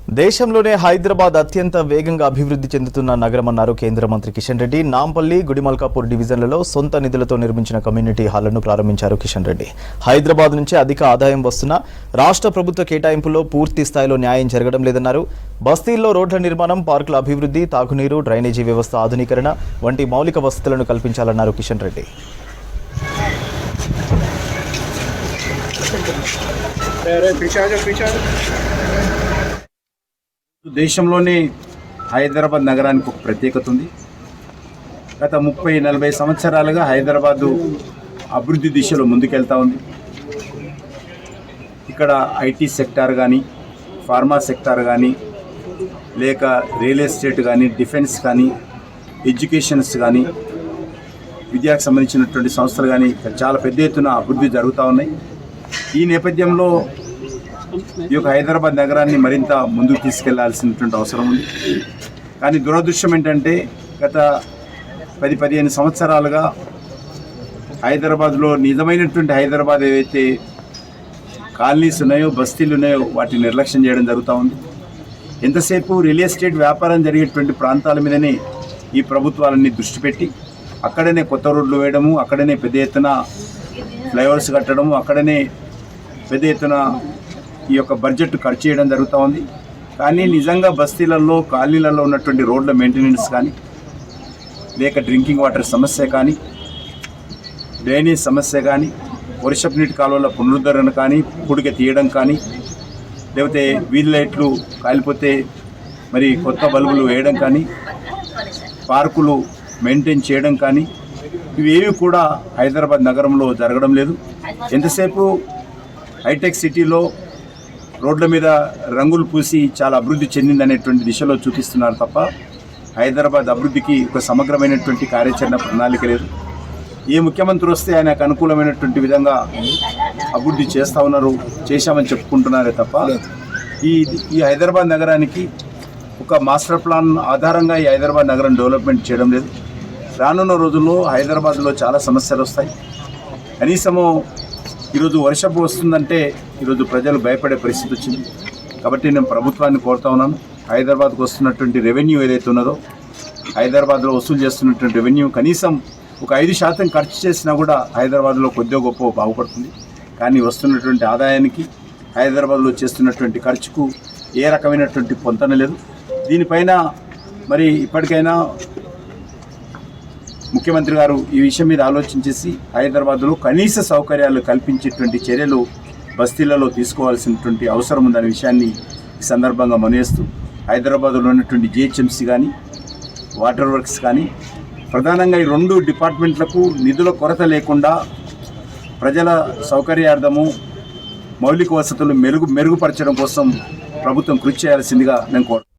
దేశంలోనే హైదరాబాద్ అత్యంత వేగంగా అభివృద్ధి చెందుతున్న నగరమన్నారు కేంద్ర మంత్రి కిషన్ రెడ్డి. నాంపల్లి, గుడిమల్కాపూర్ డివిజన్లలో సొంత నిధులతో నిర్మించిన కమ్యూనిటీ హాళ్లను ప్రారంభించారు కిషన్ రెడ్డి. హైదరాబాద్ నుంచి అధిక ఆదాయం వస్తున్నా రాష్ట్ర ప్రభుత్వ కేటాయింపుల్లో పూర్తి స్థాయిలో న్యాయం జరగడం లేదన్నారు. బస్తీల్లో రోడ్ల నిర్మాణం, పార్కుల అభివృద్ధి, తాగునీరు, డ్రైనేజీ వ్యవస్థ ఆధునీకరణ వంటి మౌలిక వసతులను కల్పించాలన్నారు కిషన్ రెడ్డి. దేశంలోనే హైదరాబాద్ నగరానికి ఒక ప్రత్యేకత ఉంది. గత 30-40 సంవత్సరాలుగా హైదరాబాదు అభివృద్ధి దిశలో ముందుకెళ్తా ఉంది. ఇక్కడ ఐటీ సెక్టార్ కానీ, ఫార్మా సెక్టార్ కానీ, లేక రియల్ ఎస్టేట్ కానీ, డిఫెన్స్ కానీ, ఎడ్యుకేషన్స్ కానీ, విద్యకు సంబంధించినటువంటి సంస్థలు కానీ చాలా పెద్ద ఎత్తున అభివృద్ధి జరుగుతూ ఉన్నాయి. ఈ నేపథ్యంలో ఈ యొక్క హైదరాబాద్ నగరాన్ని మరింత ముందుకు తీసుకెళ్లాల్సినటువంటి అవసరం ఉంది. కానీ దురదృష్టం ఏంటంటే గత 10-15 సంవత్సరాలుగా హైదరాబాద్లో నిజమైనటువంటి హైదరాబాద్ ఏవైతే కాలనీస్ ఉన్నాయో, బస్తీలు ఉన్నాయో వాటిని నిర్లక్ష్యం చేయడం జరుగుతూ ఉంది. ఎంతసేపు రియల్ ఎస్టేట్ వ్యాపారం జరిగేటువంటి ప్రాంతాల మీదనే ఈ ప్రభుత్వాలన్నీ దృష్టి పెట్టి అక్కడనే కొత్త రోడ్లు వేయడము, అక్కడనే పెద్ద ఎత్తున ఫ్లైఓవర్స్ కట్టడము, అక్కడనే పెద్ద ఎత్తున ఈ యొక్క బడ్జెట్ ఖర్చు చేయడం జరుగుతూ ఉంది. కానీ నిజంగా బస్తీలలో, కాలనీలలో ఉన్నటువంటి రోడ్ల మెయింటెనెన్స్ కానీ, లేక డ్రింకింగ్ వాటర్ సమస్య కానీ, డ్రైనేజ్ సమస్య కానీ, వర్షపు నీటి కాలువల పునరుద్ధరణ కానీ, పుడిక తీయడం కానీ, లేకపోతే వీధి లైట్లు కాలిపోతే మరి కొత్త బల్బులు వేయడం కానీ, పార్కులు మెయింటైన్ చేయడం కానీ, ఇవేవి కూడా హైదరాబాద్ నగరంలో జరగడం లేదు. ఎంతసేపు హైటెక్ సిటీలో రోడ్ల మీద రంగులు పూసి చాలా అభివృద్ధి చెందిందనేటువంటి దిశలో చూపిస్తున్నారు తప్ప హైదరాబాద్ అభివృద్ధికి ఒక సమగ్రమైనటువంటి కార్యాచరణ ప్రణాళిక లేదు. ఏ ముఖ్యమంత్రి వస్తే ఆయనకు అనుకూలమైనటువంటి విధంగా అభివృద్ధి చేస్తూ ఉన్నారు, చేశామని చెప్పుకుంటున్నారే తప్ప ఈ హైదరాబాద్ నగరానికి ఒక మాస్టర్ ప్లాన్ ఆధారంగా ఈ హైదరాబాద్ నగరం డెవలప్మెంట్ చేయడం లేదు. రానున్న రోజుల్లో హైదరాబాద్లో చాలా సమస్యలు వస్తాయి. కనీసము ఈరోజు వర్షపు వస్తుందంటే ఈరోజు ప్రజలు భయపడే పరిస్థితి వచ్చింది. కాబట్టి నేను ప్రభుత్వాన్ని కోరుతా ఉన్నాను, హైదరాబాద్కు వస్తున్నటువంటి రెవెన్యూ ఏదైతే ఉన్నదో, హైదరాబాద్లో వసూలు చేస్తున్నటువంటి రెవెన్యూ కనీసం ఒక 5% ఖర్చు చేసినా కూడా హైదరాబాద్లో కొద్దిగా గొప్ప బాగుపడుతుంది. కానీ వస్తున్నటువంటి ఆదాయానికి, హైదరాబాద్లో చేస్తున్నటువంటి ఖర్చుకు ఏ రకమైనటువంటి పొంతన లేదు. దీనిపైన మరి ఇప్పటికైనా ముఖ్యమంత్రి గారు ఈ విషయం మీద ఆలోచించేసి హైదరాబాద్లో కనీస సౌకర్యాలు కల్పించేటువంటి చర్యలు బస్తీలలో తీసుకోవాల్సినటువంటి అవసరం ఉందనే విషయాన్ని ఈ సందర్భంగా మనవేస్తూ, హైదరాబాద్లో ఉన్నటువంటి జిహెచ్ఎంసీ కానీ, వాటర్ వర్క్స్ కానీ, ప్రధానంగా ఈ 2 డిపార్ట్మెంట్లకు నిధుల కొరత లేకుండా ప్రజల సౌకర్యార్థము మౌలిక వసతులు మెరుగుపరచడం కోసం ప్రభుత్వం కృషి చేయాల్సిందిగా నేను కోరుతున్నాను.